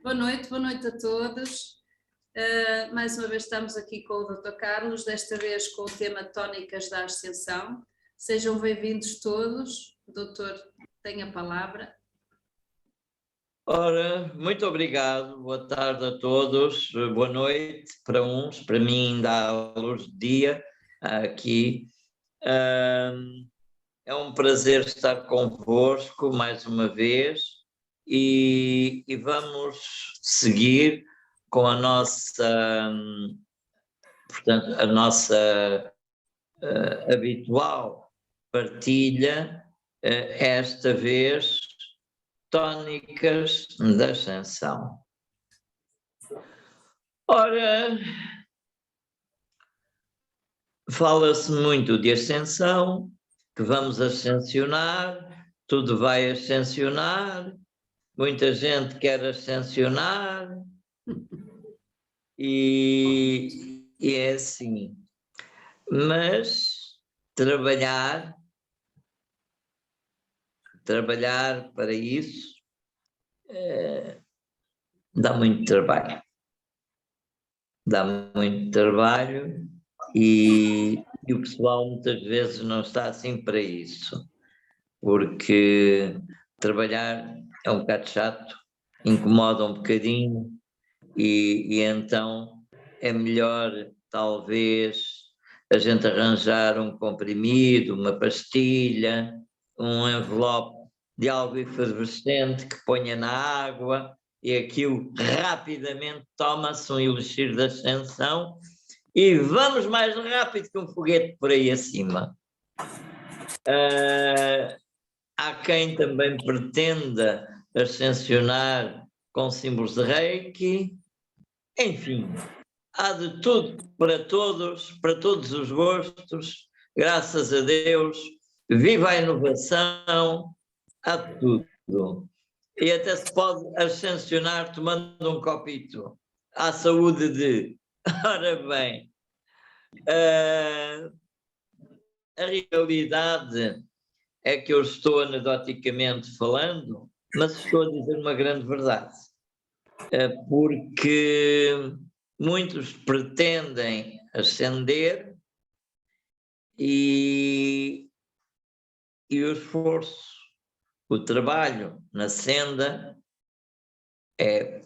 Boa noite a todos. Mais uma vez estamos aqui com o Dr. Carlos, desta vez com o tema Tónicas da Ascensão. Sejam bem-vindos todos. O doutor tem a palavra. Ora, muito obrigado, boa tarde a todos, boa noite para uns, para mim ainda há luz de dia aqui. É um prazer estar convosco mais uma vez e vamos seguir com a nossa, portanto, a nossa habitual partilha, esta vez tónicas da ascensão. Ora, fala-se muito de ascensão, que vamos ascensionar, tudo vai ascensionar, muita gente quer ascensionar, e é assim. Mas trabalhar para isso dá muito trabalho. Dá muito trabalho e o pessoal muitas vezes não está assim para isso, porque trabalhar é um bocado chato, incomoda um bocadinho e então é melhor talvez a gente arranjar um comprimido, uma pastilha, um envelope de algo efervescente que ponha na água e aquilo rapidamente toma-se um elixir de ascensão e vamos mais rápido que um foguete por aí acima. Há quem também pretenda ascensionar com símbolos de Reiki, enfim, há de tudo para todos os gostos, graças a Deus, viva a inovação, há de tudo. E até se pode ascensionar tomando um copito, à saúde de... Ora bem, a realidade é que eu estou anedoticamente falando, mas estou a dizer uma grande verdade, porque muitos pretendem ascender e o esforço, o trabalho na senda é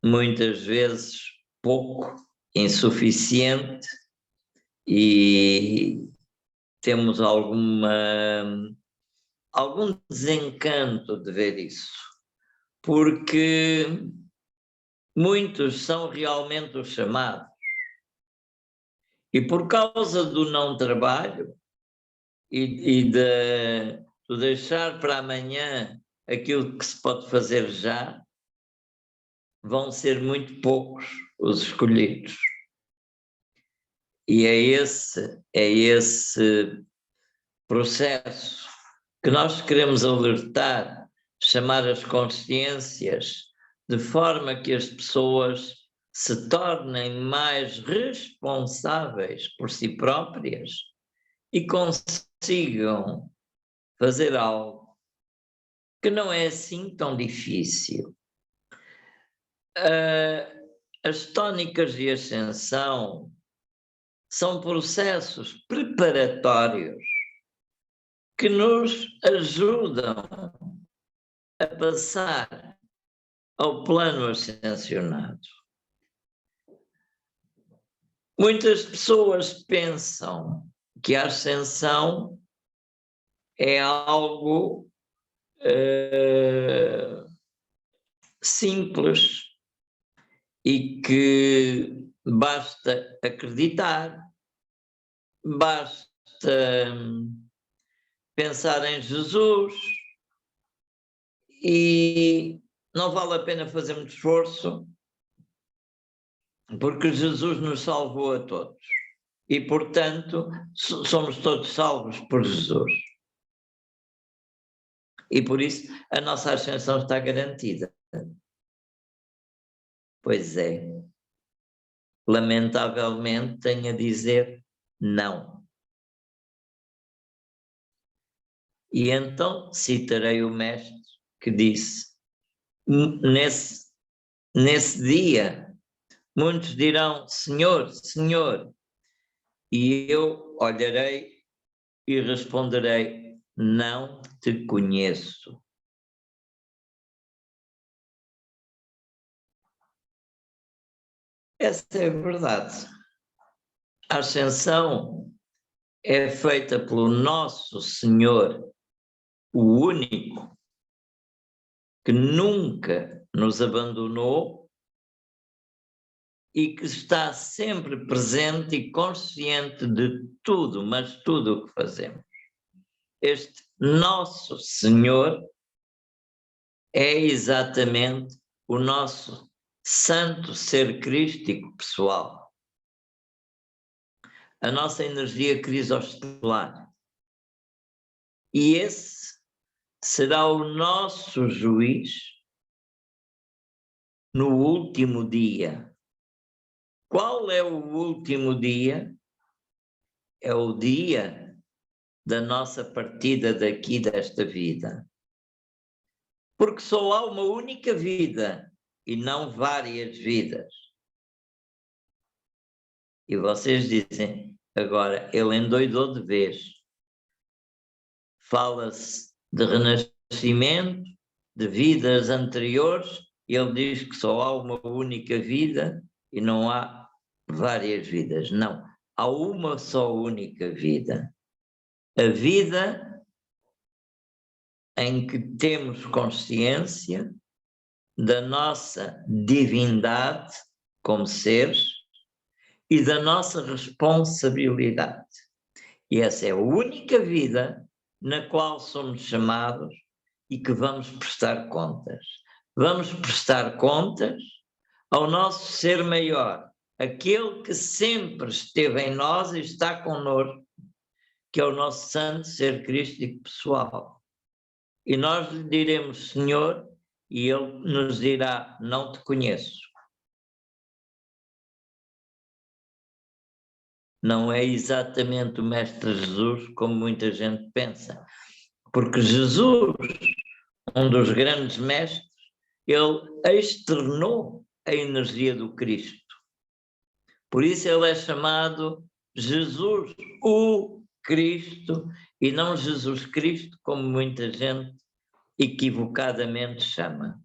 muitas vezes pouco, insuficiente e temos algum desencanto de ver isso, porque muitos são realmente os chamados e por causa do não trabalho e do deixar para amanhã aquilo que se pode fazer já, vão ser muito poucos os escolhidos. E é esse processo que nós queremos alertar, chamar as consciências, de forma que as pessoas se tornem mais responsáveis por si próprias e consigam fazer algo que não é assim tão difícil. As tónicas de ascensão são processos preparatórios que nos ajudam a passar ao plano ascensionado. Muitas pessoas pensam que a ascensão é algo simples e que basta acreditar, basta pensar em Jesus e não vale a pena fazer muito esforço, porque Jesus nos salvou a todos e, portanto, somos todos salvos por Jesus. E por isso a nossa ascensão está garantida. Pois é. Lamentavelmente tenho a dizer não. E então citarei o mestre que disse: nesse dia, muitos dirão, Senhor, Senhor, e eu olharei e responderei, não te conheço. Essa é a verdade. A ascensão é feita pelo nosso Senhor, o único, que nunca nos abandonou e que está sempre presente e consciente de tudo, mas tudo o que fazemos. Este nosso Senhor é exatamente o nosso santo ser crístico pessoal. A nossa energia crisostelar. E esse será o nosso juiz no último dia. Qual é o último dia? É o dia da nossa partida daqui desta vida. Porque só há uma única vida e não várias vidas. E vocês dizem, agora, ele endoidou de vez. Fala-se de renascimento, de vidas anteriores, e ele diz que só há uma única vida e não há várias vidas. Não, há uma só única vida. A vida em que temos consciência da nossa divindade como seres e da nossa responsabilidade. E essa é a única vida na qual somos chamados e que vamos prestar contas. Vamos prestar contas ao nosso ser maior, aquele que sempre esteve em nós e está connosco, que é o nosso santo ser crístico pessoal. E nós lhe diremos, Senhor, e ele nos dirá, não te conheço. Não é exatamente o Mestre Jesus como muita gente pensa. Porque Jesus, um dos grandes mestres, ele externou a energia do Cristo. Por isso ele é chamado Jesus, o Cristo, e não Jesus Cristo, como muita gente equivocadamente chama.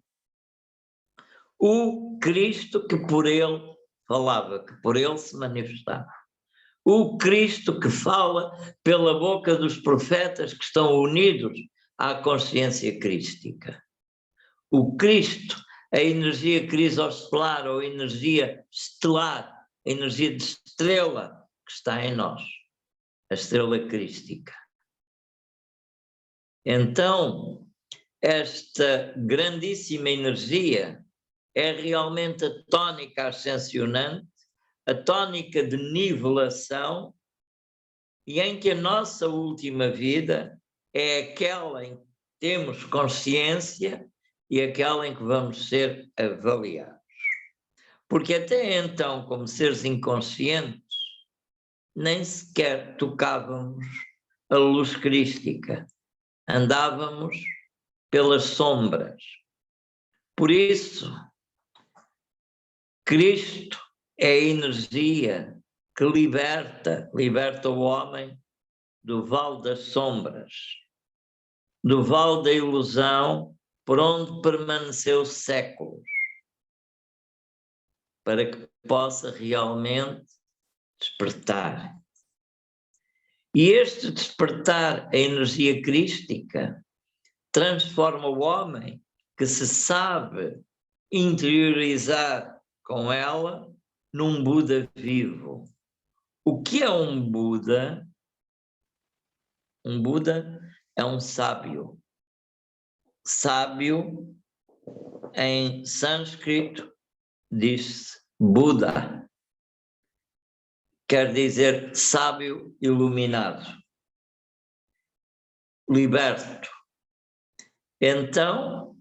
O Cristo que por ele falava, que por ele se manifestava. O Cristo que fala pela boca dos profetas que estão unidos à consciência crística. O Cristo, a energia crisostelar ou energia estelar, a energia de estrela que está em nós, a estrela crística. Então, esta grandíssima energia é realmente a tónica ascensionante, a tónica de nivelação, e em que a nossa última vida é aquela em que temos consciência e aquela em que vamos ser avaliados. Porque até então, como seres inconscientes, nem sequer tocávamos a luz crística, andávamos pelas sombras. Por isso, Cristo é a energia que liberta o homem do vale das sombras, do vale da ilusão, por onde permaneceu séculos, para que possa realmente despertar. E este despertar, a energia crística, transforma o homem que se sabe interiorizar com ela num Buda vivo. O que é um Buda? Um Buda é um sábio. Sábio, em sânscrito, diz-se Buda. Quer dizer sábio iluminado, liberto. Então,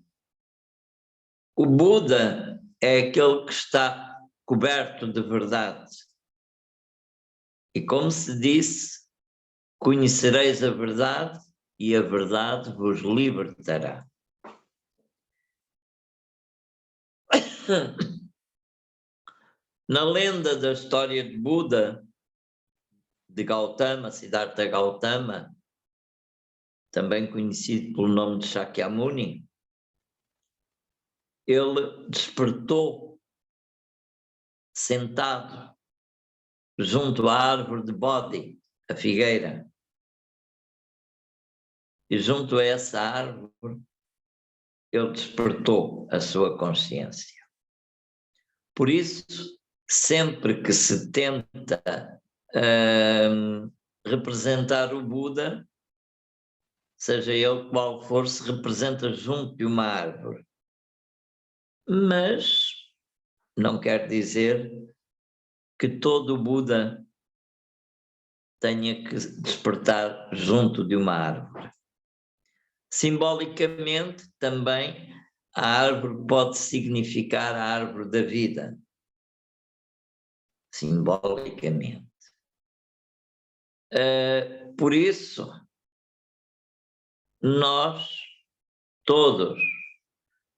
o Buda é aquele que está coberto de verdade. E como se disse, conhecereis a verdade e a verdade vos libertará. Na lenda da história de Buda, de Gautama, Siddhartha Gautama, também conhecido pelo nome de Shakyamuni, ele despertou sentado junto à árvore de Bodhi, a figueira. E junto a essa árvore, ele despertou a sua consciência. Por isso, sempre que se tenta representar o Buda, seja ele qual for, se representa junto de uma árvore. Mas não quer dizer que todo o Buda tenha que despertar junto de uma árvore. Simbolicamente, também, a árvore pode significar a árvore da vida. Simbolicamente. Por isso, nós todos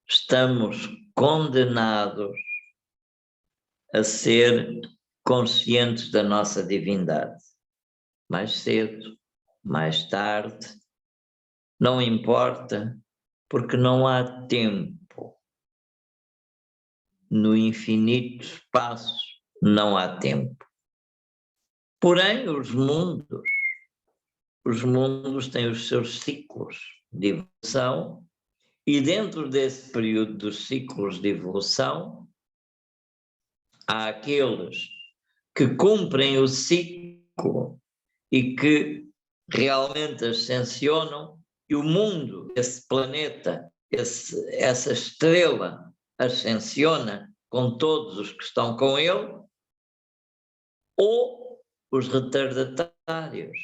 estamos condenados a ser conscientes da nossa divindade. Mais cedo, mais tarde, não importa, porque não há tempo. No infinito espaço não há tempo. Porém, os mundos têm os seus ciclos de evolução, e dentro desse período dos ciclos de evolução, há aqueles que cumprem o ciclo e que realmente ascensionam, e o mundo, esse planeta, essa estrela ascensiona com todos os que estão com ele, ou os retardatários,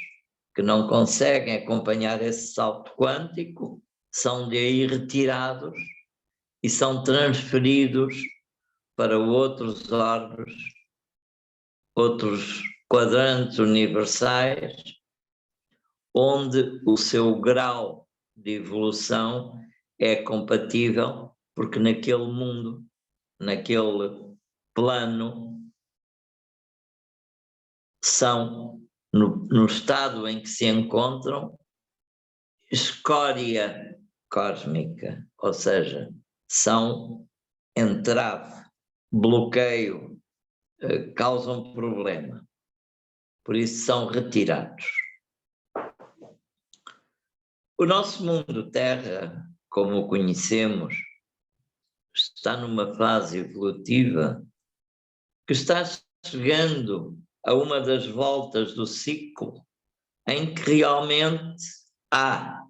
que não conseguem acompanhar esse salto quântico, são de aí retirados e são transferidos para outros orbes, outros quadrantes universais, onde o seu grau de evolução é compatível, porque naquele mundo, naquele plano, são, no estado em que se encontram, escória cósmica, ou seja, são entrave, bloqueio, causam problema. Por isso são retirados. O nosso mundo Terra, como o conhecemos, está numa fase evolutiva que está chegando a uma das voltas do ciclo em que realmente há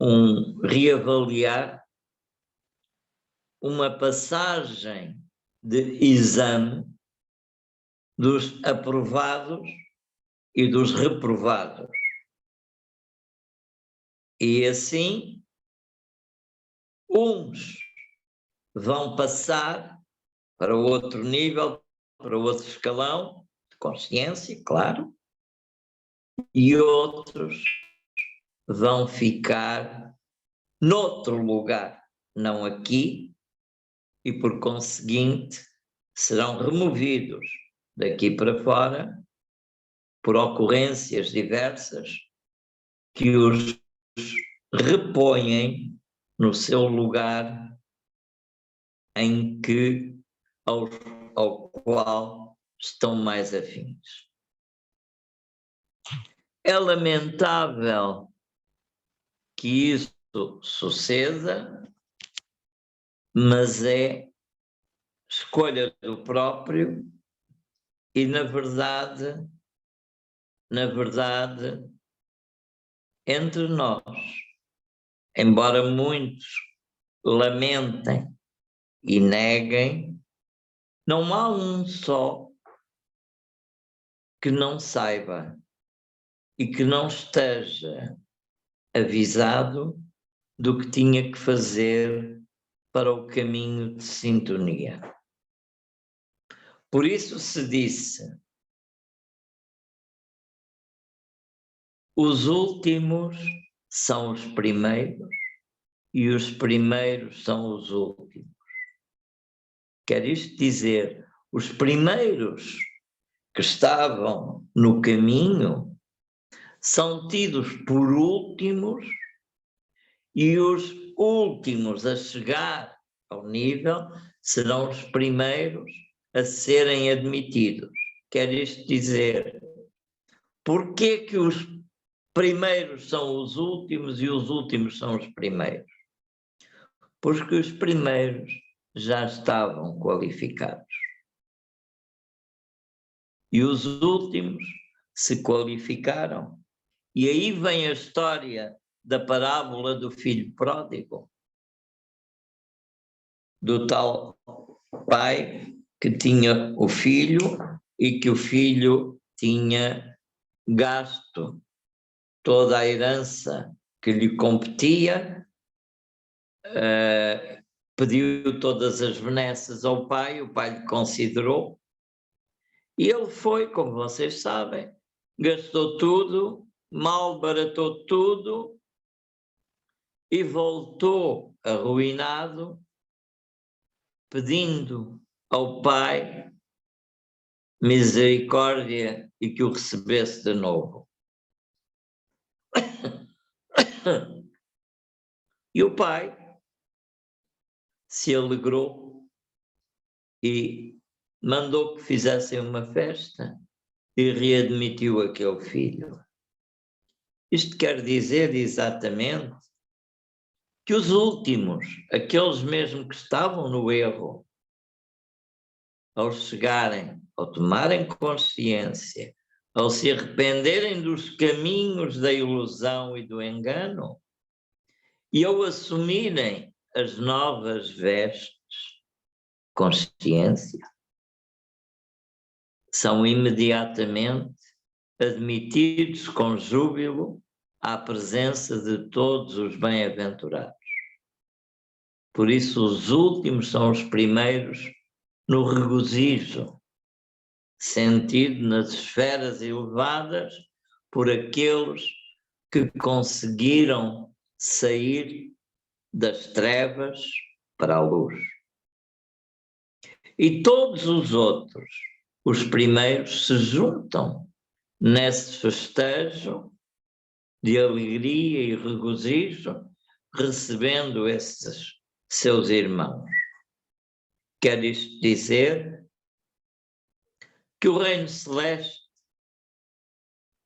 um reavaliar, uma passagem de exame dos aprovados e dos reprovados. E assim, uns vão passar para outro nível, para outro escalão de consciência, claro, e outros vão ficar noutro lugar, não aqui, e por conseguinte serão removidos daqui para fora por ocorrências diversas que os repõem no seu lugar em que ao qual estão mais afins. É lamentável que isso suceda, mas é escolha do próprio e, na verdade, entre nós, embora muitos lamentem e neguem, não há um só que não saiba e que não esteja avisado do que tinha que fazer para o caminho de sintonia. Por isso se disse: os últimos são os primeiros e os primeiros são os últimos. Quer isto dizer, os primeiros que estavam no caminho são tidos por últimos e os últimos a chegar ao nível serão os primeiros a serem admitidos. Quer isto dizer, porquê que os primeiros são os últimos e os últimos são os primeiros? Porque os primeiros já estavam qualificados. E os últimos se qualificaram. E aí vem a história da parábola do filho pródigo, do tal pai que tinha o filho e que o filho tinha gasto toda a herança que lhe competia, pediu todas as benesses ao pai, o pai lhe considerou, e ele foi, como vocês sabem, gastou tudo, malbaratou tudo e voltou arruinado, pedindo ao pai misericórdia e que o recebesse de novo. E o pai se alegrou e mandou que fizessem uma festa e readmitiu aquele filho. Isto quer dizer exatamente que os últimos, aqueles mesmo que estavam no erro, ao chegarem, ao tomarem consciência, ao se arrependerem dos caminhos da ilusão e do engano, e ao assumirem as novas vestes, consciência, são imediatamente admitidos com júbilo à presença de todos os bem-aventurados. Por isso, os últimos são os primeiros no regozijo, sentido nas esferas elevadas por aqueles que conseguiram sair das trevas para a luz. E todos os outros, os primeiros, se juntam nesse festejo de alegria e regozijo, recebendo esses seus irmãos. Quer isto dizer que o reino celeste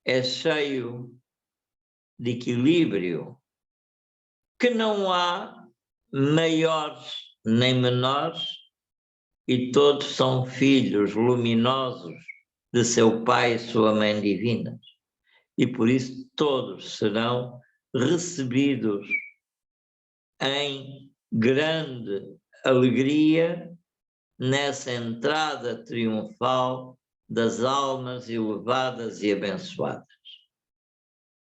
é cheio de equilíbrio, que não há maiores nem menores, e todos são filhos luminosos de seu Pai e sua Mãe divinas. E por isso todos serão recebidos em grande alegria nessa entrada triunfal das almas elevadas e abençoadas.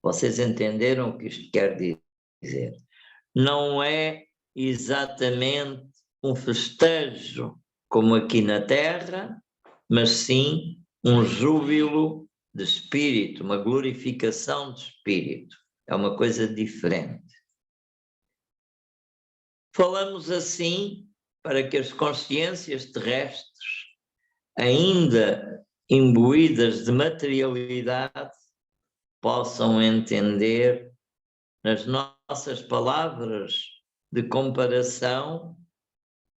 Vocês entenderam o que isto quer dizer? Não é exatamente um festejo como aqui na Terra, mas sim um júbilo de espírito, uma glorificação de espírito. É uma coisa diferente. Falamos assim para que as consciências terrestres, ainda imbuídas de materialidade, possam entender nas nossas palavras de comparação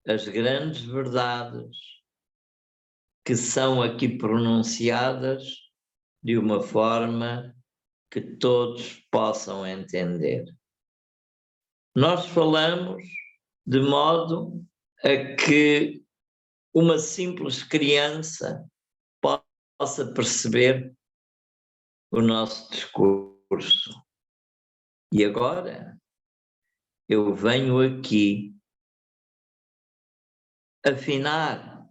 as grandes verdades que são aqui pronunciadas de uma forma que todos possam entender. Nós falamos de modo a que uma simples criança possa perceber o nosso discurso. E agora eu venho aqui afinar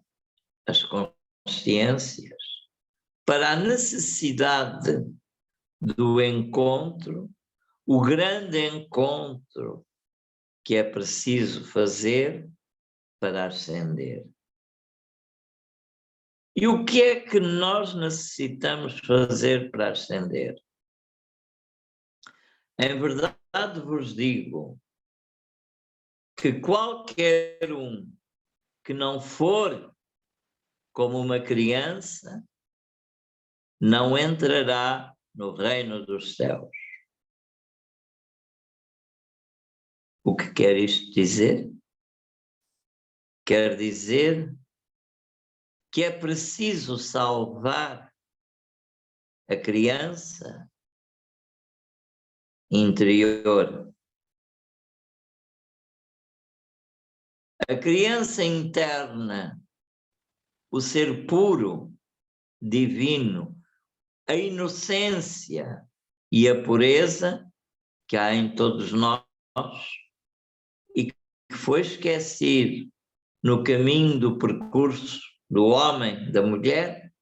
as consciências para a necessidade do encontro, o grande encontro que é preciso fazer para ascender. E o que é que nós necessitamos fazer para ascender? Em verdade vos digo que qualquer um que não for como uma criança, não entrará no reino dos céus. O que quer isto dizer? Quer dizer que é preciso salvar a criança interior. A criança interna, o ser puro, divino, a inocência e a pureza que há em todos nós e que foi esquecido no caminho do percurso do homem, da mulher,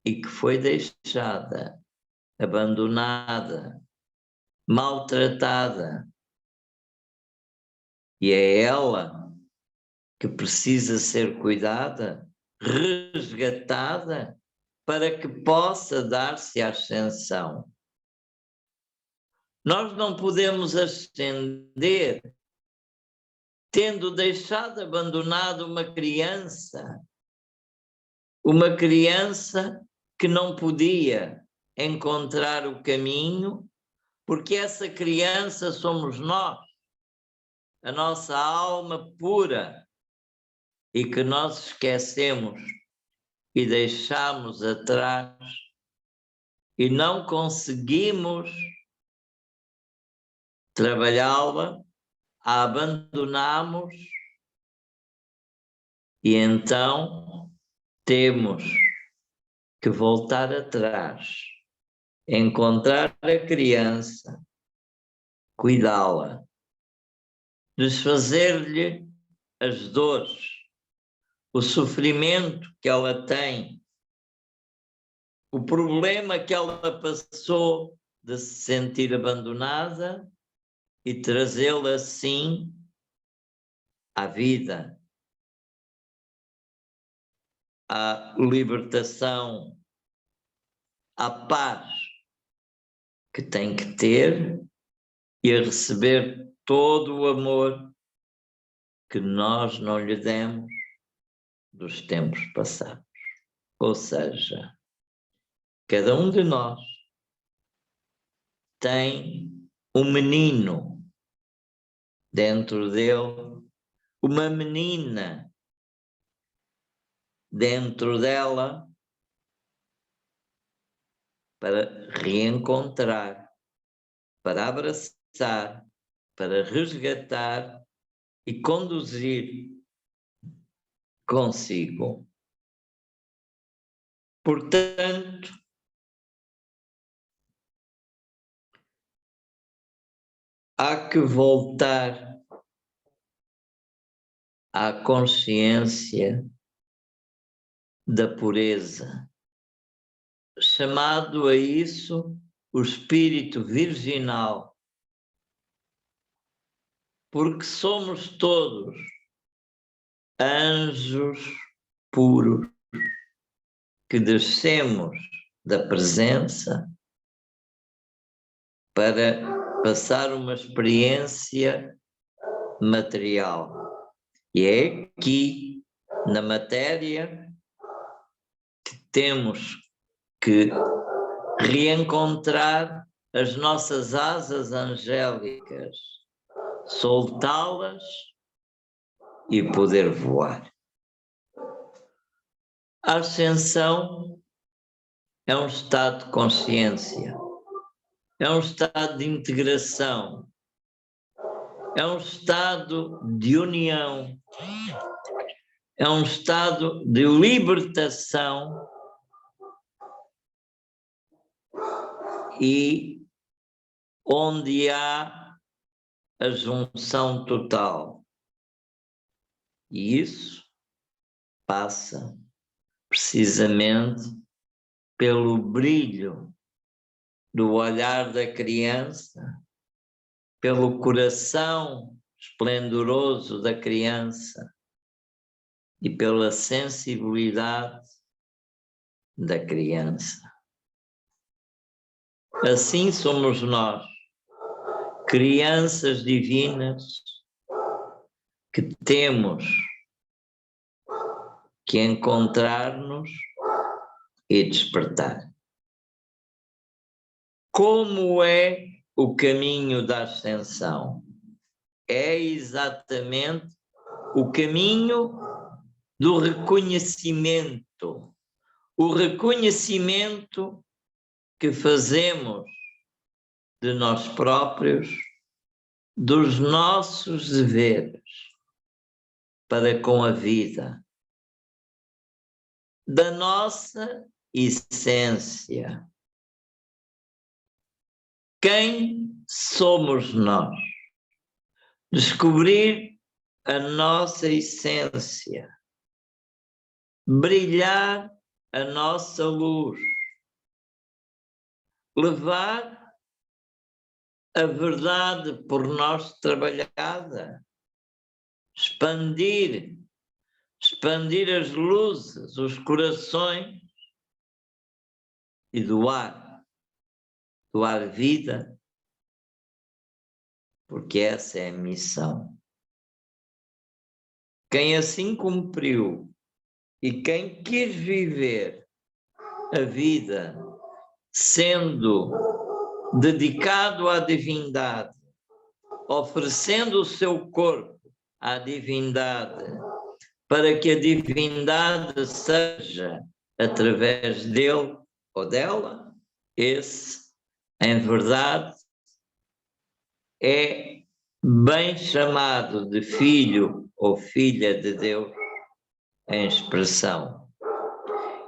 e que foi deixada, abandonada, maltratada. E é ela que precisa ser cuidada, resgatada, para que possa dar-se a ascensão. Nós não podemos ascender tendo deixado abandonada uma criança que não podia encontrar o caminho, porque essa criança somos nós, a nossa alma pura, e que nós esquecemos e deixamos atrás e não conseguimos trabalhá-la, a abandonamos e então temos que voltar atrás, encontrar a criança, cuidá-la, desfazer-lhe as dores, o sofrimento que ela tem, o problema que ela passou de se sentir abandonada e trazê-la assim à vida, à libertação, à paz que tem que ter e a receber todo o amor que nós não lhe demos dos tempos passados. Ou seja, cada um de nós tem um menino dentro dele, uma menina dentro dela, para reencontrar, para abraçar, para resgatar e conduzir consigo. Portanto, há que voltar à consciência da pureza, chamado a isso o espírito virginal, porque somos todos anjos puros que descemos da presença para passar uma experiência material. E é aqui, na matéria, que temos que reencontrar as nossas asas angélicas, soltá-las e poder voar. A ascensão é um estado de consciência, é um estado de integração, é um estado de união, é um estado de libertação e onde há a junção total. E isso passa precisamente pelo brilho do olhar da criança, pelo coração esplendoroso da criança e pela sensibilidade da criança. Assim somos nós, crianças divinas, que temos que encontrar-nos e despertar. Como é o caminho da ascensão? É exatamente o caminho do reconhecimento. O reconhecimento que fazemos de nós próprios, dos nossos deveres para com a vida, da nossa essência. Quem somos nós? Descobrir a nossa essência, brilhar a nossa luz, levar a verdade por nós trabalhada, expandir as luzes, os corações e doar vida, porque essa é a missão. Quem assim cumpriu e quem quis viver a vida sendo dedicado à divindade, oferecendo o seu corpo à divindade, para que a divindade seja através dele ou dela, esse, em verdade, é bem chamado de filho ou filha de Deus em expressão.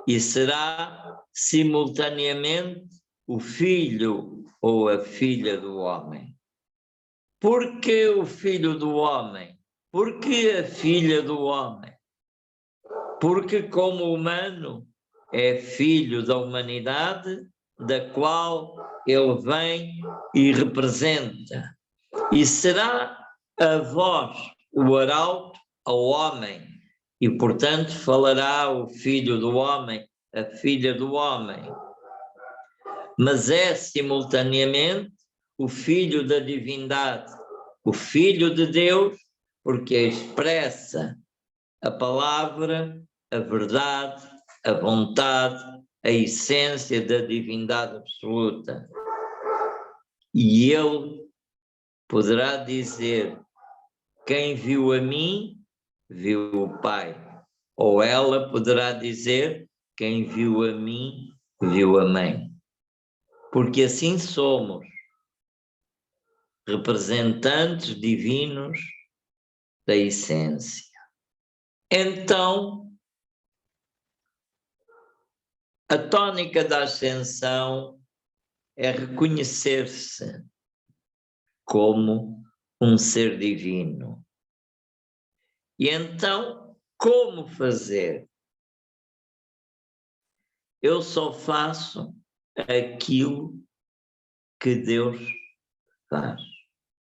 E será simultaneamente o filho ou a filha do homem. Por que o filho do homem? Por que a filha do homem? Porque, como humano, é filho da humanidade, da qual ele vem e representa. E será a voz, o arauto ao homem, e, portanto, falará o filho do homem, a filha do homem. Mas é, simultaneamente, o filho da divindade, o filho de Deus, porque expressa a palavra, a verdade, a vontade, a essência da divindade absoluta. E ele poderá dizer: quem viu a mim, viu o Pai. Ou ela poderá dizer: quem viu a mim, viu a Mãe. Porque assim somos, representantes divinos da essência. Então, a tônica da ascensão é reconhecer-se como um ser divino. E então, como fazer? Eu só faço aquilo que Deus faz.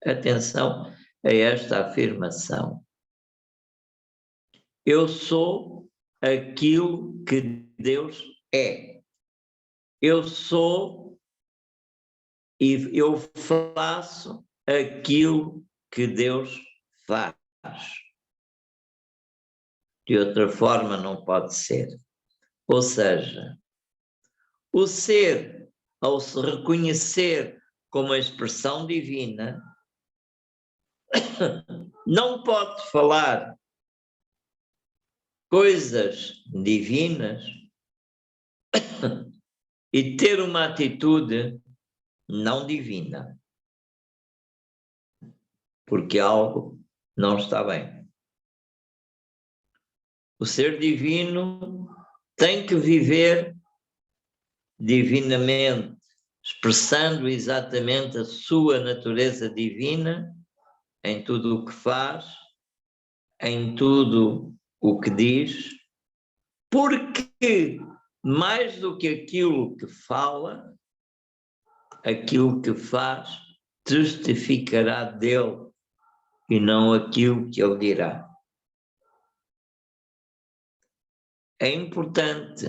Atenção a esta afirmação. Eu sou aquilo que Deus é. Eu sou e eu faço aquilo que Deus faz. De outra forma não pode ser. Ou seja, o ser, ao se reconhecer como a expressão divina, não pode falar coisas divinas e ter uma atitude não divina, porque algo não está bem. O ser divino tem que viver divinamente, expressando exatamente a sua natureza divina em tudo o que faz, em tudo o que diz, porque mais do que aquilo que fala, aquilo que faz testificará dele e não aquilo que ele dirá. É importante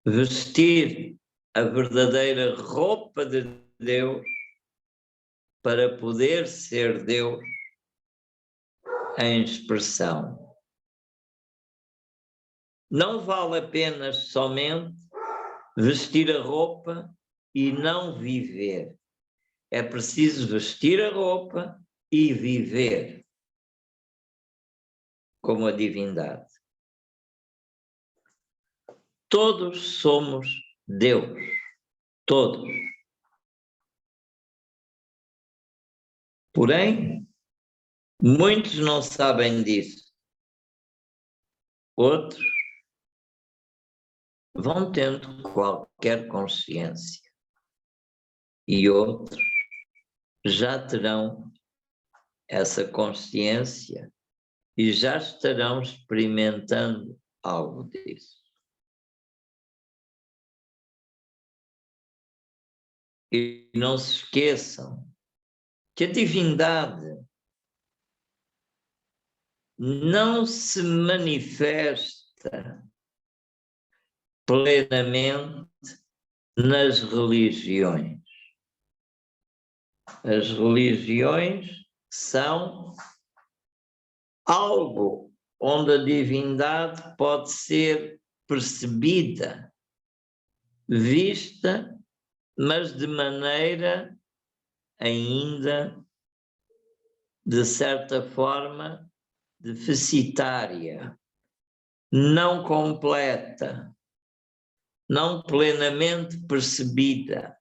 vestir a verdadeira roupa de Deus para poder ser Deus em expressão. Não vale apenas somente vestir a roupa e não viver. É preciso vestir a roupa e viver como a divindade. Todos somos Deus. Todos. Porém, muitos não sabem disso. Outros vão tendo qualquer consciência. E outros já terão essa consciência e já estarão experimentando algo disso. E não se esqueçam que a divindade não se manifesta plenamente nas religiões. As religiões são algo onde a divindade pode ser percebida, vista, mas de maneira ainda, de certa forma, deficitária, não completa, não plenamente percebida,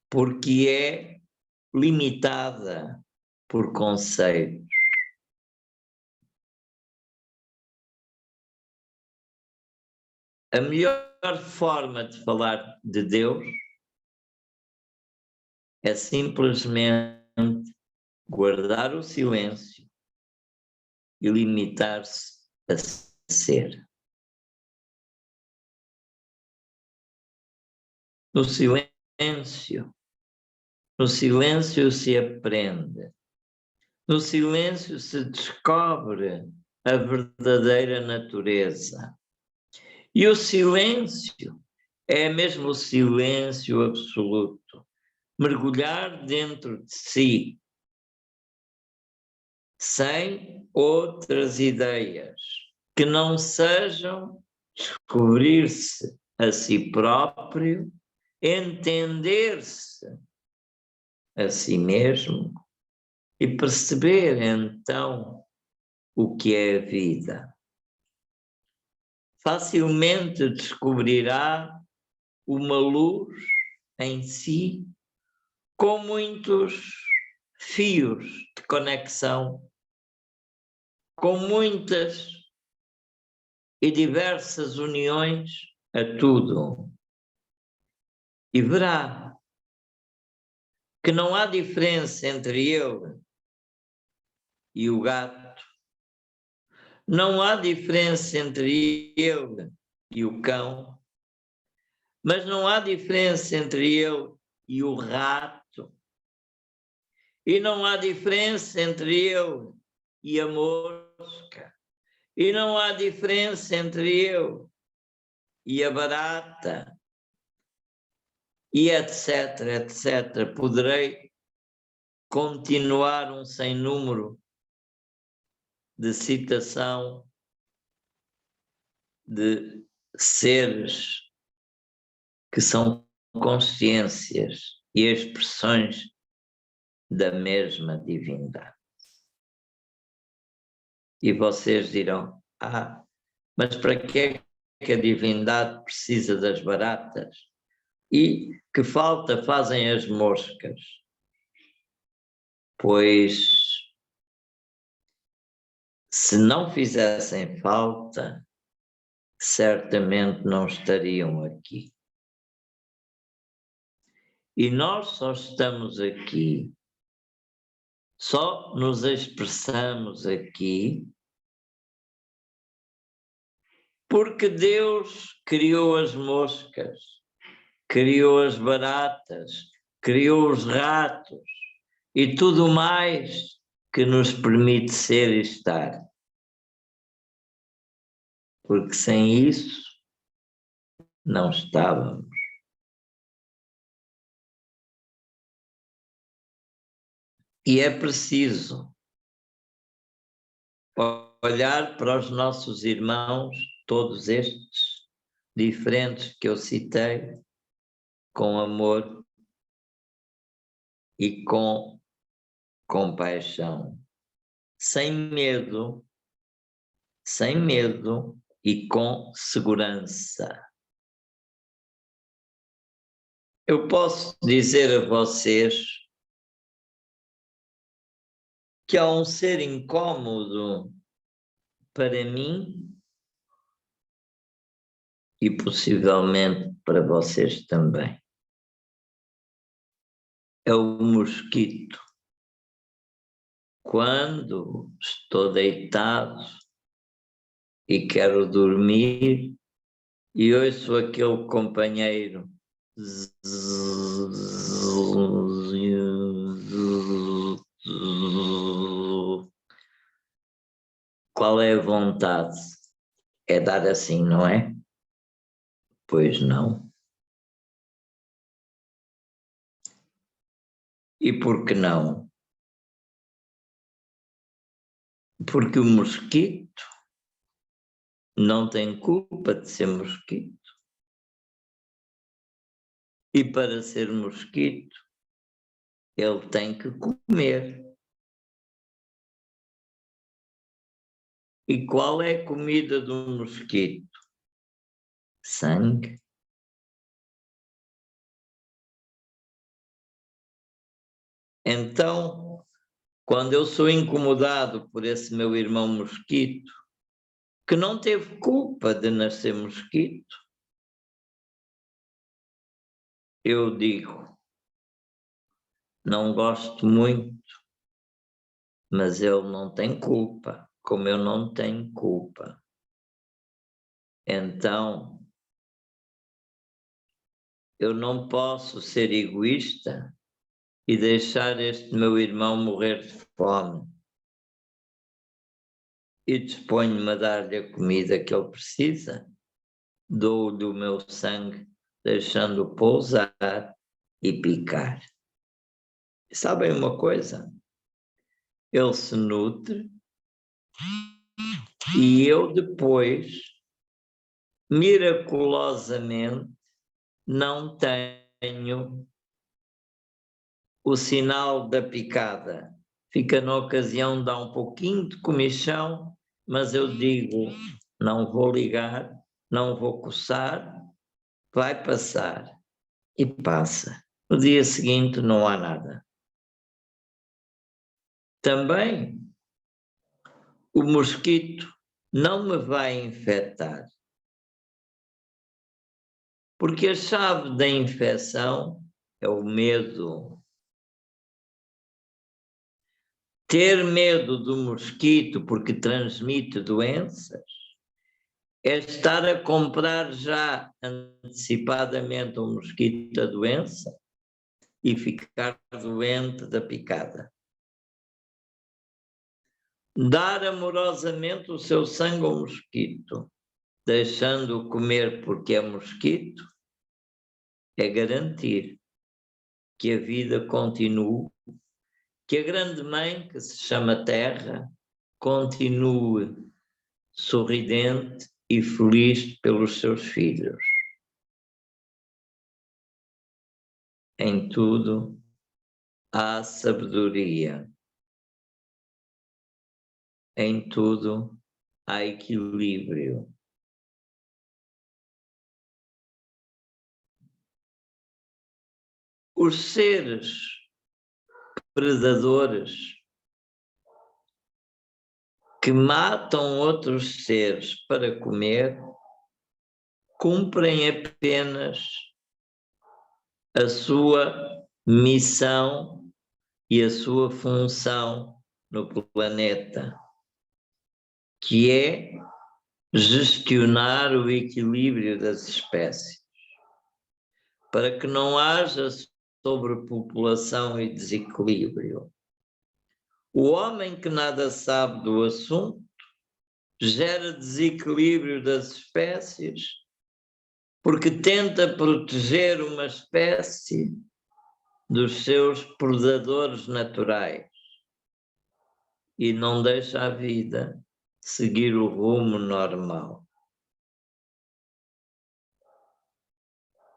porque é limitada por conceitos. A melhor forma de falar de Deus é simplesmente guardar o silêncio e limitar-se a ser. No silêncio se aprende. No silêncio se descobre a verdadeira natureza. E o silêncio é mesmo o silêncio absoluto. Mergulhar dentro de si, sem outras ideias, que não sejam descobrir-se a si próprio, entender-se a si mesmo e perceber então o que é a vida. Facilmente descobrirá uma luz em si com muitos fios de conexão, com muitas e diversas uniões a tudo. E verá que não há diferença entre ele e o gato. Não há diferença entre ele e o cão. Mas não há diferença entre ele e o rato. E não há diferença entre ele e a mosca. E não há diferença entre ele e a barata. E etc, etc. Poderei continuar um sem número de citação de seres que são consciências e expressões da mesma divindade. E vocês dirão, mas para que a divindade precisa das baratas? E que falta fazem as moscas? Pois, se não fizessem falta, certamente não estariam aqui. E nós só estamos aqui, só nos expressamos aqui, porque Deus criou as moscas, criou as baratas, criou os ratos e tudo mais que nos permite ser e estar. Porque sem isso não estávamos. E é preciso olhar para os nossos irmãos, todos estes diferentes que eu citei, com amor e com compaixão, sem medo e com segurança. Eu posso dizer a vocês que há um ser incômodo para mim e possivelmente para vocês também. É o mosquito. Quando estou deitado e quero dormir e ouço aquele companheiro qual é a vontade? É dar assim, não é? Pois não. E por que não? Porque o mosquito não tem culpa de ser mosquito. E para ser mosquito, ele tem que comer. E qual é a comida do mosquito? Sangue. Então, quando eu sou incomodado por esse meu irmão mosquito, que não teve culpa de nascer mosquito, eu digo, não gosto muito, mas ele não tem culpa, como eu não tenho culpa. Então, eu não posso ser egoísta e deixar este meu irmão morrer de fome. E disponho-me a dar-lhe a comida que ele precisa. Dou-lhe o meu sangue, deixando-o pousar e picar. E sabem uma coisa? Ele se nutre e eu depois, miraculosamente, não tenho o sinal da picada. Fica na ocasião de dar um pouquinho de comichão, mas eu digo, não vou ligar, não vou coçar, vai passar. E passa. No dia seguinte não há nada. Também o mosquito não me vai infectar, porque a chave da infecção é o medo. Ter medo do mosquito porque transmite doenças é estar a comprar já antecipadamente um mosquito da doença e ficar doente da picada. Dar amorosamente o seu sangue ao mosquito, deixando-o comer porque é mosquito, é garantir que a vida continue, que a grande mãe, que se chama Terra, continue sorridente e feliz pelos seus filhos. Em tudo há sabedoria. Em tudo há equilíbrio. Os seres predadores que matam outros seres para comer cumprem apenas a sua missão e a sua função no planeta, que é gestionar o equilíbrio das espécies, para que não haja sobrepopulação e desequilíbrio. O homem que nada sabe do assunto gera desequilíbrio das espécies porque tenta proteger uma espécie dos seus predadores naturais e não deixa a vida seguir o rumo normal.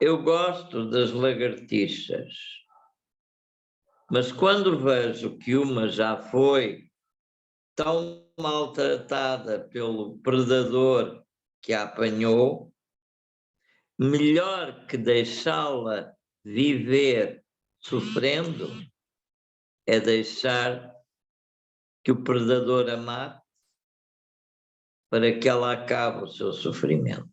Eu gosto das lagartixas, mas quando vejo que uma já foi tão maltratada pelo predador que a apanhou, melhor que deixá-la viver sofrendo é deixar que o predador a mate para que ela acabe o seu sofrimento.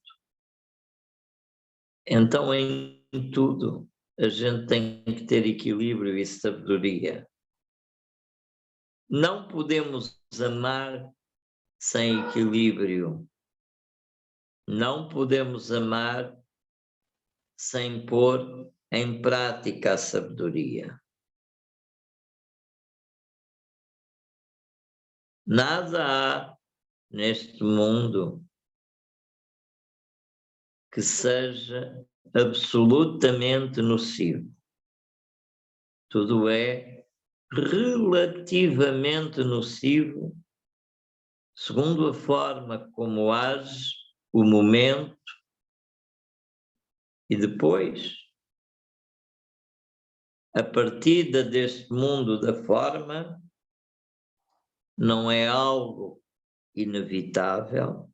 Então, em tudo, a gente tem que ter equilíbrio e sabedoria. Não podemos amar sem equilíbrio. Não podemos amar sem pôr em prática a sabedoria. Nada há neste mundo que seja absolutamente nocivo. Tudo é relativamente nocivo segundo a forma como age, o momento e depois, a partida deste mundo da forma, não é algo inevitável,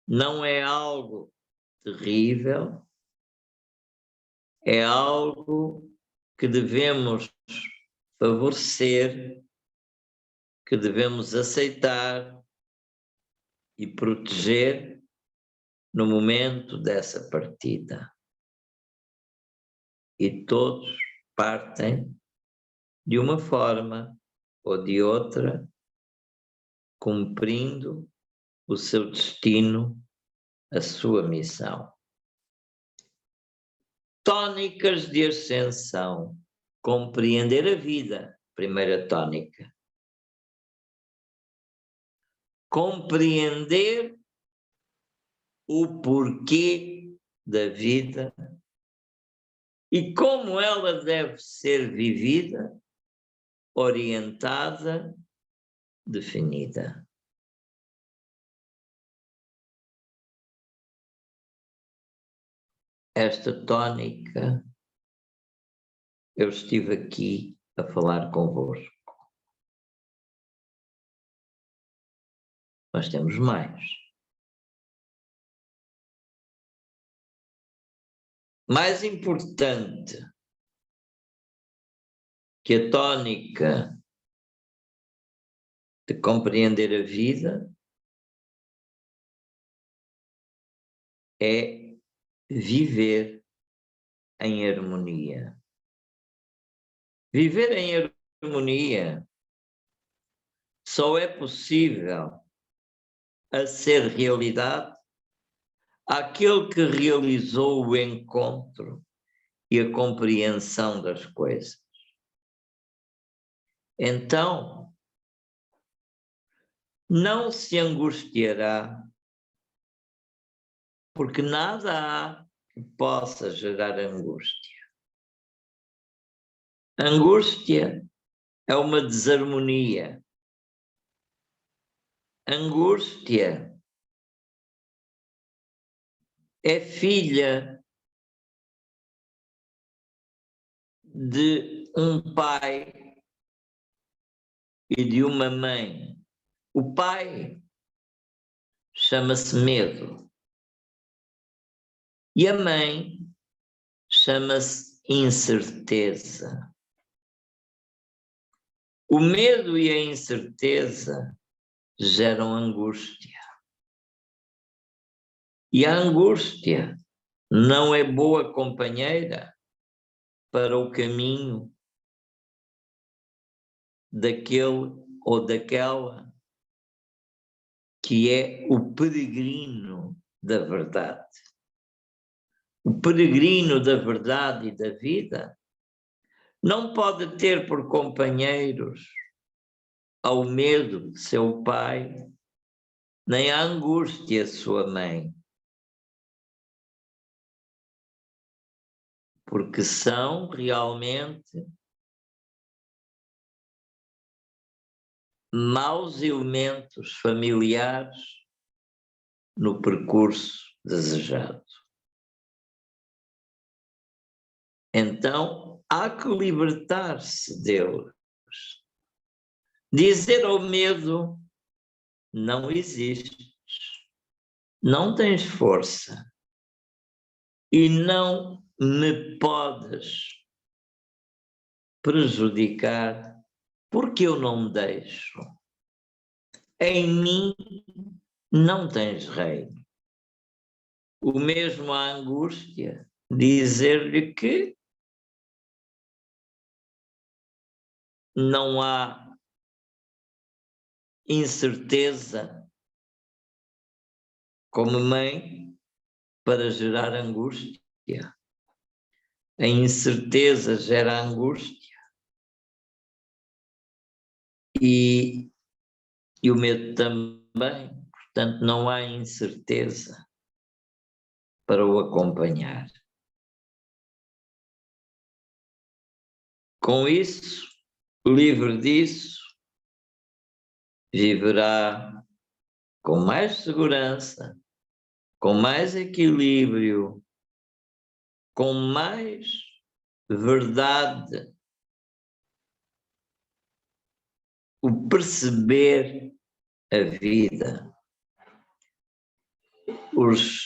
não é algo terrível, é algo que devemos favorecer, que devemos aceitar e proteger no momento dessa partida. E todos partem de uma forma ou de outra, cumprindo o seu destino, a sua missão. Tónicas de ascensão. Compreender a vida, primeira tónica. Compreender o porquê da vida e como ela deve ser vivida, orientada, definida. Esta tónica, eu estive aqui a falar convosco. Mas temos mais. Mais importante que a tónica de compreender a vida é viver em harmonia. Viver em harmonia só é possível a ser realidade àquele que realizou o encontro e a compreensão das coisas. Então, não se angustiará, porque nada há que possa gerar angústia. Angústia é uma desarmonia. Angústia é filha de um pai e de uma mãe. O pai chama-se medo e a mãe chama-se incerteza. O medo e a incerteza geram angústia. E a angústia não é boa companheira para o caminho daquele ou daquela que é o peregrino da verdade. O peregrino da verdade e da vida não pode ter por companheiros ao medo seu pai, nem a angústia sua mãe, porque são realmente maus elementos familiares no percurso desejado. Então, há que libertar-se deles. Dizer ao medo, não existes, não tens força e não me podes prejudicar porque eu não me deixo. Em mim não tens reino. O mesmo a angústia, dizer-lhe que não há incerteza como mãe para gerar angústia. A incerteza gera angústia e o medo também. Portanto, não há incerteza para o acompanhar. Com isso, livre disso, viverá com mais segurança, com mais equilíbrio, com mais verdade, o perceber a vida, os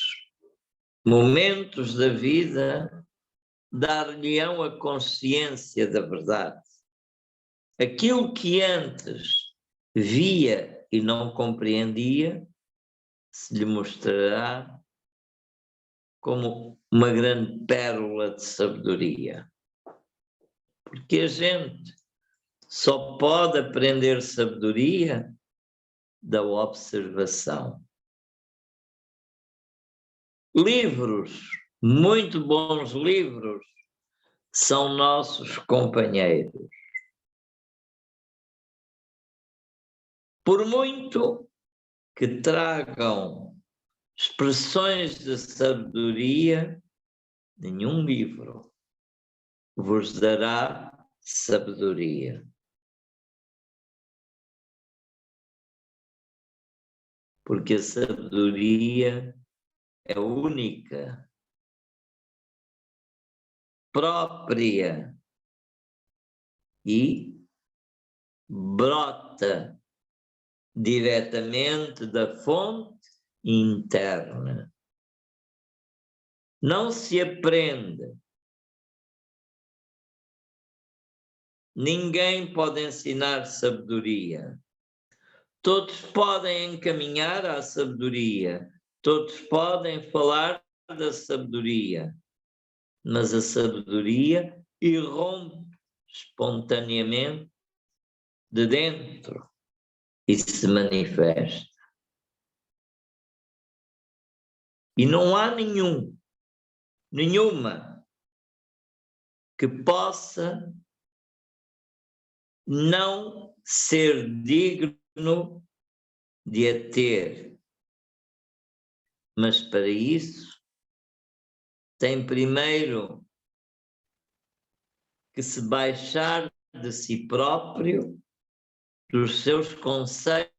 momentos da vida dar-lhe-ão a consciência da verdade. Aquilo que antes via e não compreendia, se lhe mostrará como uma grande pérola de sabedoria. Porque a gente só pode aprender sabedoria da observação. Livros, muito bons livros, são nossos companheiros. Por muito que tragam expressões de sabedoria, nenhum livro vos dará sabedoria. Porque a sabedoria é única, própria e brota diretamente da fonte interna. Não se aprende. Ninguém pode ensinar sabedoria. Todos podem encaminhar à sabedoria. Todos podem falar da sabedoria. Mas a sabedoria irrompe espontaneamente de dentro e se manifesta. E não há nenhuma que possa não ser digno de a ter. Mas para isso tem primeiro que se baixar de si próprio, dos seus conceitos,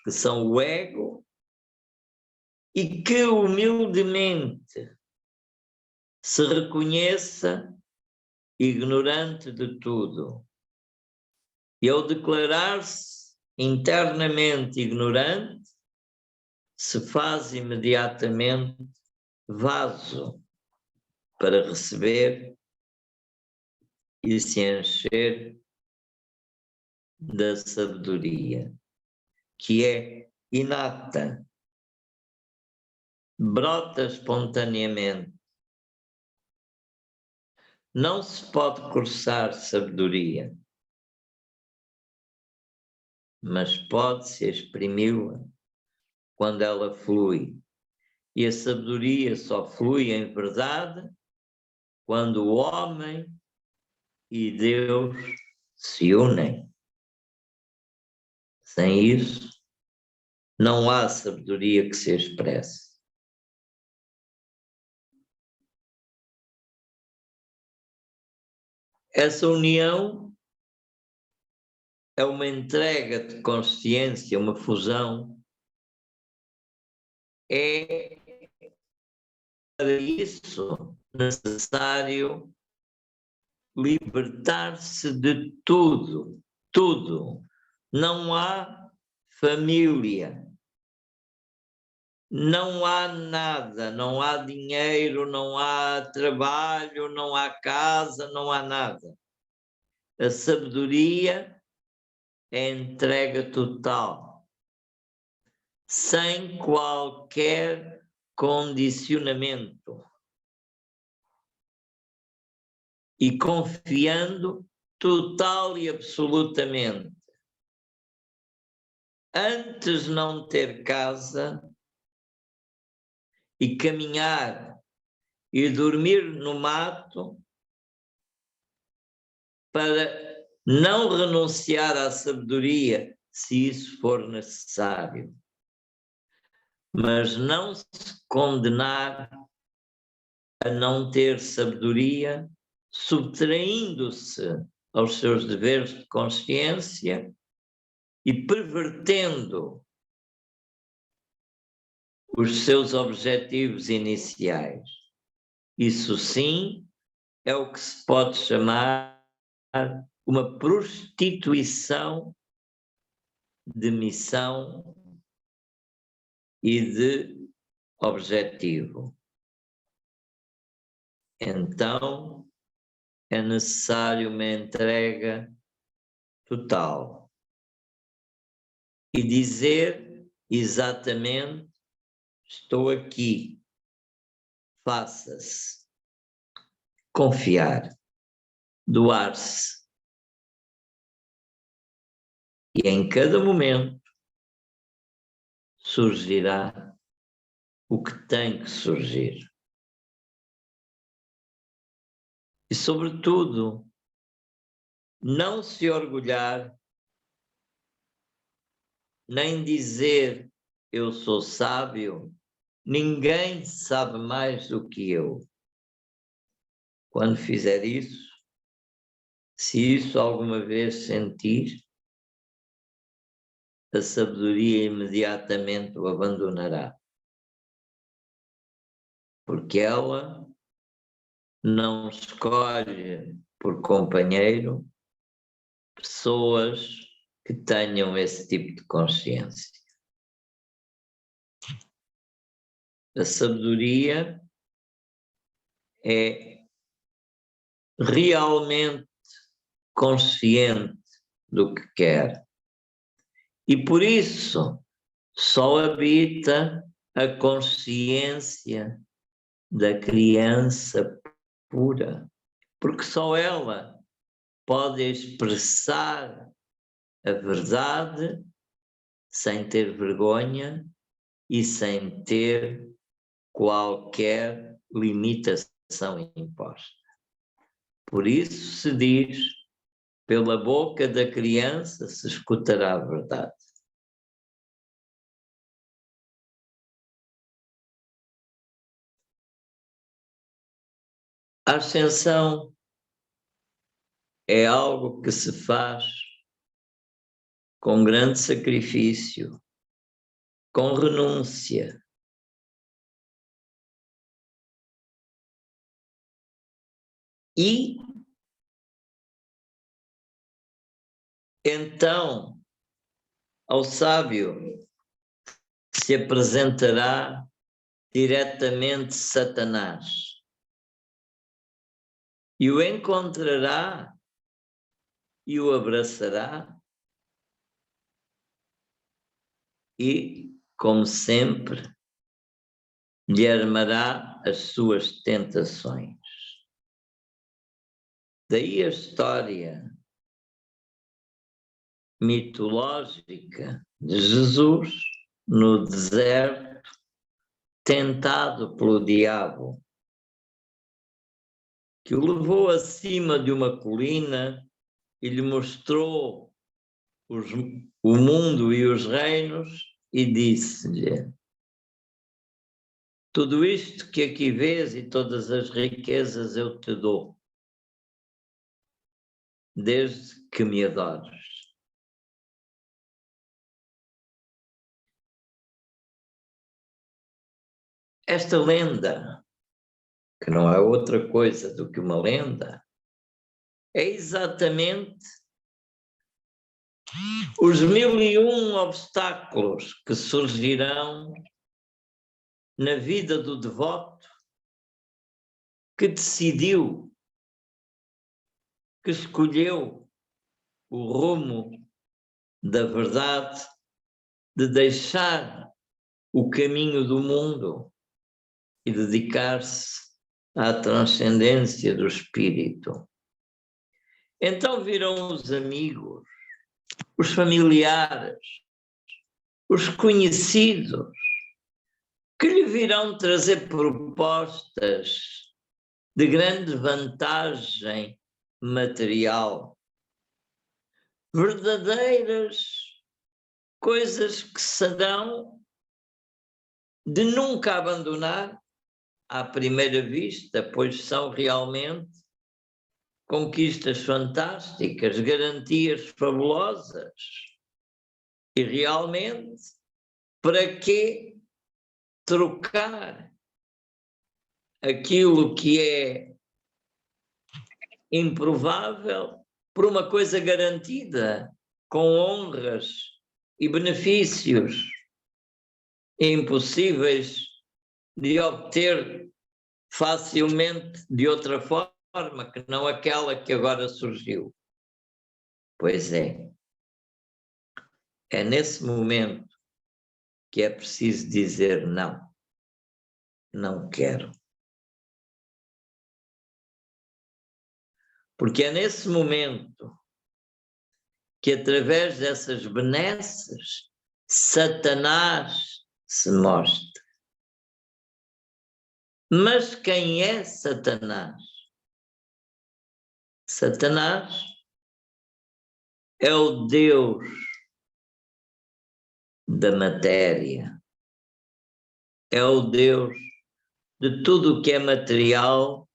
que são o ego, e que humildemente se reconheça ignorante de tudo. E ao declarar-se internamente ignorante, se faz imediatamente vaso para receber e se encher da sabedoria, que é inata, brota espontaneamente. Não se pode cursar sabedoria, mas pode-se exprimi-la quando ela flui. E a sabedoria só flui em verdade quando o homem e Deus se unem. Sem isso, não há sabedoria que se expresse. Essa união é uma entrega de consciência, uma fusão. É para isso necessário libertar-se de tudo, tudo. Não há família, não há nada, não há dinheiro, não há trabalho, não há casa, não há nada. A sabedoria é entrega total, sem qualquer condicionamento e confiando total e absolutamente. Antes não ter casa e caminhar e dormir no mato para não renunciar à sabedoria, se isso for necessário, mas não se condenar a não ter sabedoria, subtraindo-se aos seus deveres de consciência e pervertendo os seus objetivos iniciais. Isso sim é o que se pode chamar uma prostituição de missão e de objetivo. Então, é necessário uma entrega total e dizer exatamente: estou aqui, faça-se, confiar, doar-se. E em cada momento surgirá o que tem que surgir. E, sobretudo, não se orgulhar, nem dizer eu sou sábio, ninguém sabe mais do que eu. Quando fizer isso, se isso alguma vez sentir, a sabedoria imediatamente o abandonará. Porque ela não escolhe por companheiro pessoas que tenham esse tipo de consciência. A sabedoria é realmente consciente do que quer. E por isso só habita a consciência da criança pura, porque só ela pode expressar a verdade sem ter vergonha e sem ter qualquer limitação imposta. Por isso se diz: pela boca da criança se escutará a verdade. A ascensão é algo que se faz com grande sacrifício, com renúncia. E então ao sábio se apresentará diretamente Satanás e o encontrará e o abraçará e, como sempre, lhe armará as suas tentações. Daí a história mitológica de Jesus no deserto, tentado pelo diabo, que o levou acima de uma colina e lhe mostrou o mundo e os reinos e disse-lhe: tudo isto que aqui vês e todas as riquezas eu te dou, desde que me adores. esta lenda, que não é outra coisa do que uma lenda, é exatamente os 1001 obstáculos que surgirão na vida do devoto que decidiu, que escolheu o rumo da verdade, de deixar o caminho do mundo e dedicar-se à transcendência do espírito. Então virão os amigos, os familiares, os conhecidos, que lhe virão trazer propostas de grande vantagem material, verdadeiras coisas que serão de nunca abandonar à primeira vista, pois são realmente conquistas fantásticas, garantias fabulosas. E realmente, para que trocar aquilo que é improvável por uma coisa garantida, com honras e benefícios impossíveis de obter facilmente de outra forma, que não aquela que agora surgiu? Pois é. É nesse momento que é preciso dizer não. Não quero. Porque é nesse momento que, através dessas benesses, Satanás se mostra. Mas quem é Satanás? Satanás é o Deus da matéria. É o Deus de tudo o que é material,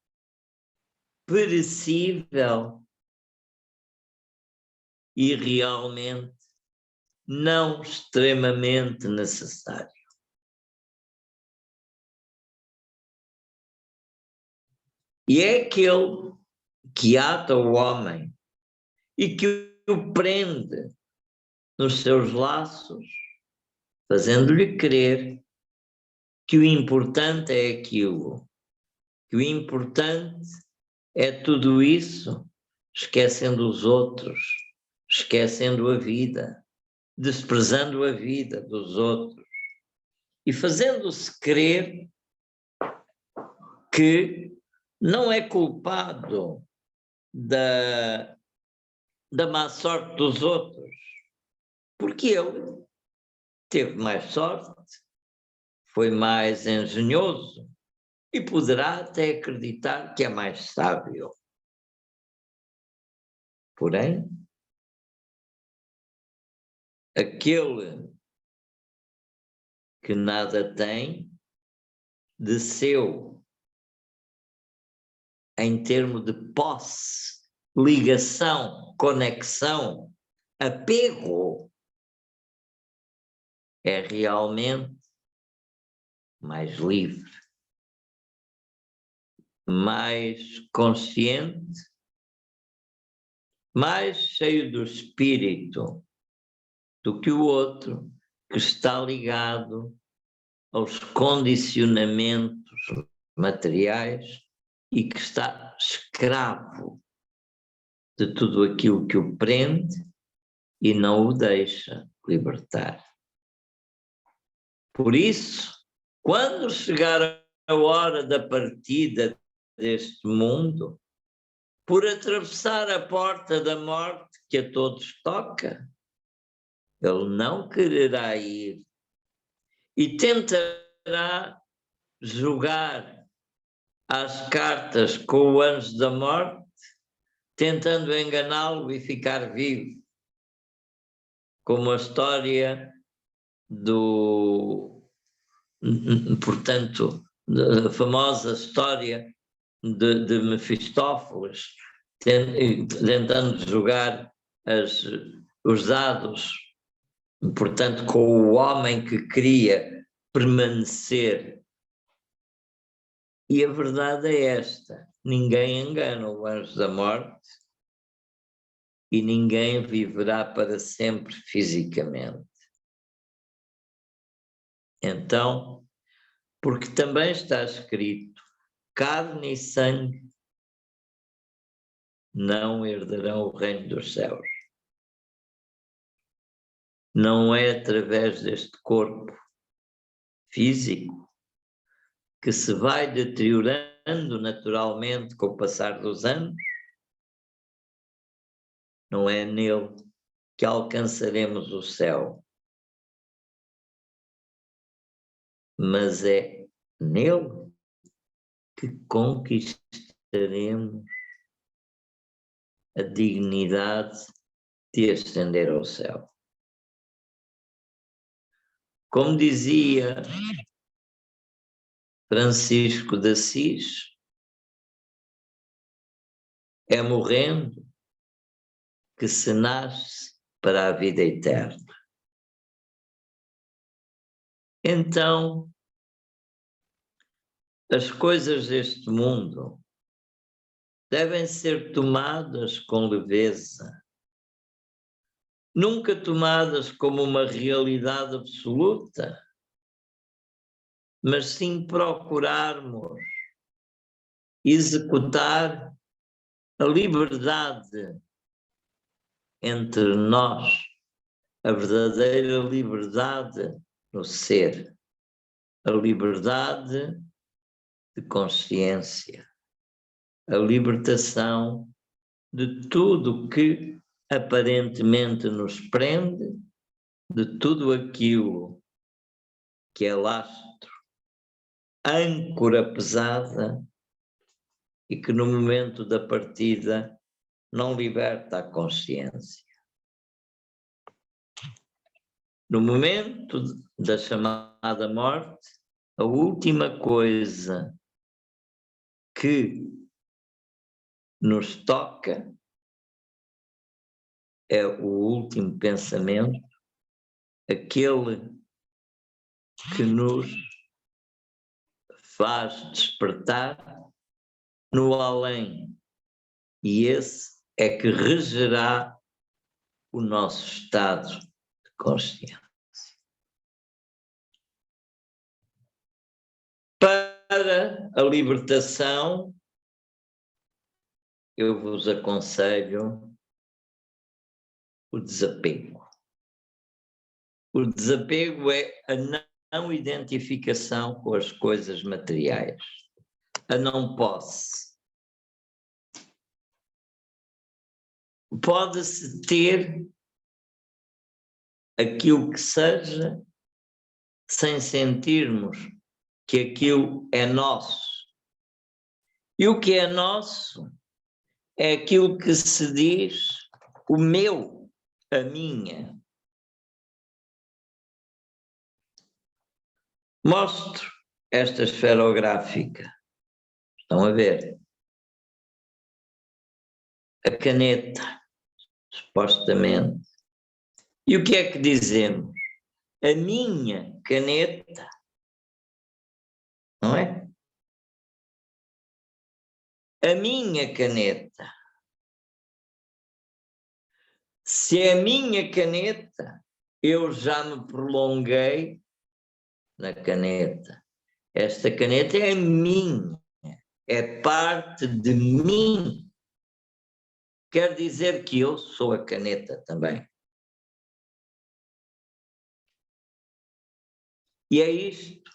perecível e realmente não extremamente necessário. E é aquele que ata o homem e que o prende nos seus laços, fazendo-lhe crer que o importante é aquilo, que o importante é tudo isso, esquecendo os outros, esquecendo a vida, desprezando a vida dos outros e fazendo-se crer que não é culpado da má sorte dos outros, porque ele teve mais sorte, foi mais engenhoso e poderá até acreditar que é mais sábio. Porém, aquele que nada tem de seu em termos de posse, ligação, conexão, apego, é realmente mais livre, mais consciente, mais cheio do espírito do que o outro, que está ligado aos condicionamentos materiais e que está escravo de tudo aquilo que o prende e não o deixa libertar. Por isso, quando chegar a hora da partida deste mundo, por atravessar a porta da morte que a todos toca, ele não quererá ir e tentará jogar às cartas com o anjo da morte, tentando enganá-lo e ficar vivo, como a história portanto, a famosa história de Mefistófeles, tentando jogar os dados, portanto, com o homem que queria permanecer E a verdade é esta: ninguém engana o anjo da morte e ninguém viverá para sempre fisicamente. Então, porque também está escrito: carne e sangue não herdarão o reino dos céus. Não é através deste corpo físico que se vai deteriorando naturalmente com o passar dos anos. Não é nele que alcançaremos o céu, mas é nele que conquistaremos a dignidade de ascender ao céu. Como dizia Francisco de Assis, é morrendo que se nasce para a vida eterna. Então, as coisas deste mundo devem ser tomadas com leveza, nunca tomadas como uma realidade absoluta, mas sim procurarmos executar a liberdade entre nós, a verdadeira liberdade no ser, a liberdade de consciência, a libertação de tudo que aparentemente nos prende, de tudo aquilo que é lastro, âncora pesada e que no momento da partida não liberta a consciência. No momento da chamada morte, a última coisa que nos toca é o último pensamento, aquele que nos faz despertar no além, e esse é que regerá o nosso estado de consciência. Para a libertação, eu vos aconselho o desapego. O desapego é a não identificação com as coisas materiais, a não posse. Pode-se ter aquilo que seja sem sentirmos que aquilo é nosso. E o que é nosso é aquilo que se diz o meu, a minha. Mostro esta esferográfica. Estão a ver? A caneta, supostamente. E o que é que dizemos? A minha caneta, não é? A minha caneta. Se é a minha caneta, eu já me prolonguei na caneta. Esta caneta é minha, é parte de mim. Quer dizer que eu sou a caneta também. E é isto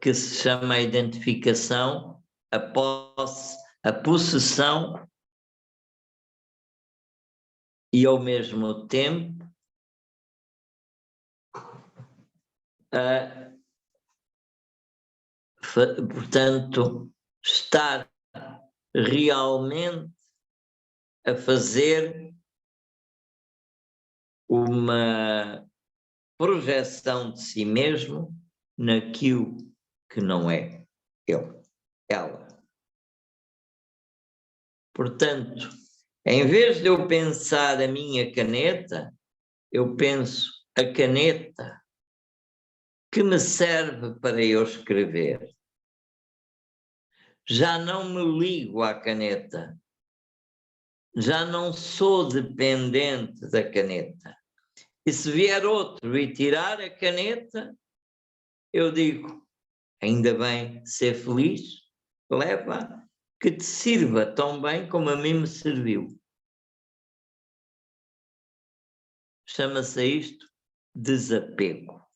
que se chama a identificação, a posse, a possessão e, ao mesmo tempo, portanto, estar realmente a fazer uma projeção de si mesmo naquilo que não é eu, ela. Portanto, em vez de eu pensar a minha caneta, eu penso a caneta que me serve para eu escrever. já não me ligo à caneta, já não sou dependente da caneta. E se vier outro e tirar a caneta, eu digo, ainda bem, ser feliz, leva, que te sirva tão bem como a mim me serviu. Chama-se isto desapego.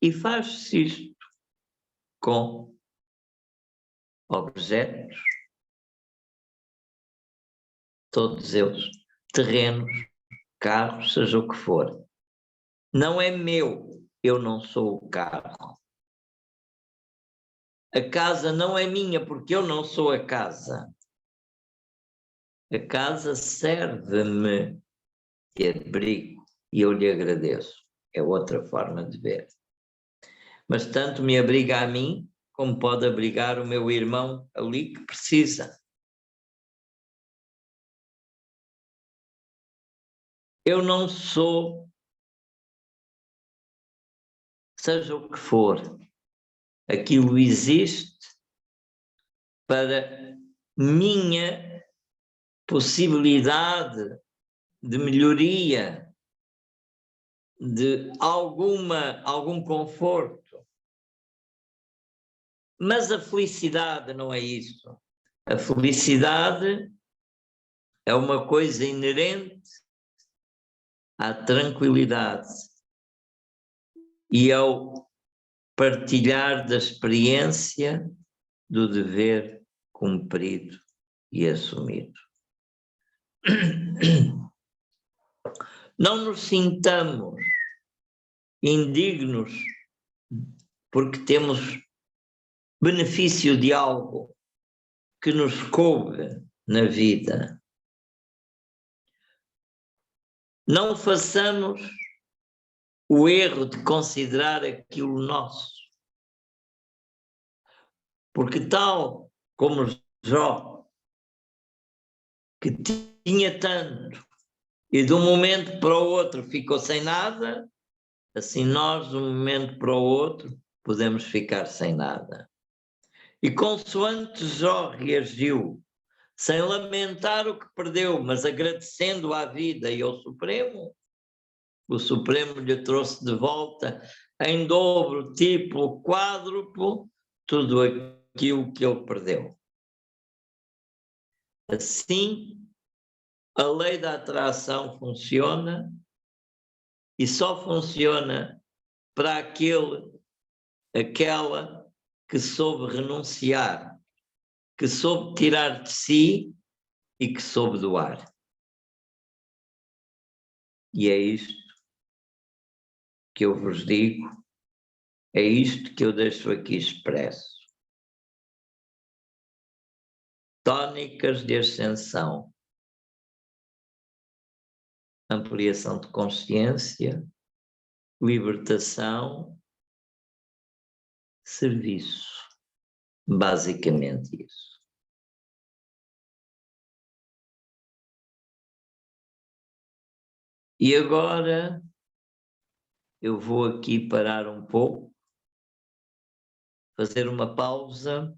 E faz-se isto com objetos, todos eles, terrenos, carros, seja o que for. Não é meu, eu não sou o carro. A casa não é minha porque eu não sou a casa. A casa serve-me de abrigo e eu lhe agradeço. É outra forma de ver. Mas tanto me abriga a mim, como pode abrigar o meu irmão ali que precisa. Eu não sou, seja o que for, aquilo existe para minha possibilidade de melhoria, de algum conforto. Mas a felicidade não é isso. A felicidade é uma coisa inerente à tranquilidade e ao partilhar da experiência do dever cumprido e assumido. Não nos sintamos indignos porque temos benefício de algo que nos coube na vida. Não façamos o erro de considerar aquilo nosso. Porque tal como Jó, que tinha tanto, e de um momento para o outro ficou sem nada, assim nós, de um momento para o outro, podemos ficar sem nada. E consoante Jó reagiu, sem lamentar o que perdeu, mas agradecendo à vida e ao Supremo, o Supremo lhe trouxe de volta em dobro, triplo, quádruplo, tudo aquilo que ele perdeu. Assim, a lei da atração funciona e só funciona para aquela que soube renunciar, que soube tirar de si e que soube doar. E é isto que eu vos digo, é isto que eu deixo aqui expresso. Tónicas de ascensão, ampliação de consciência, libertação, serviço. Basicamente isso. E agora eu vou aqui parar um pouco, fazer uma pausa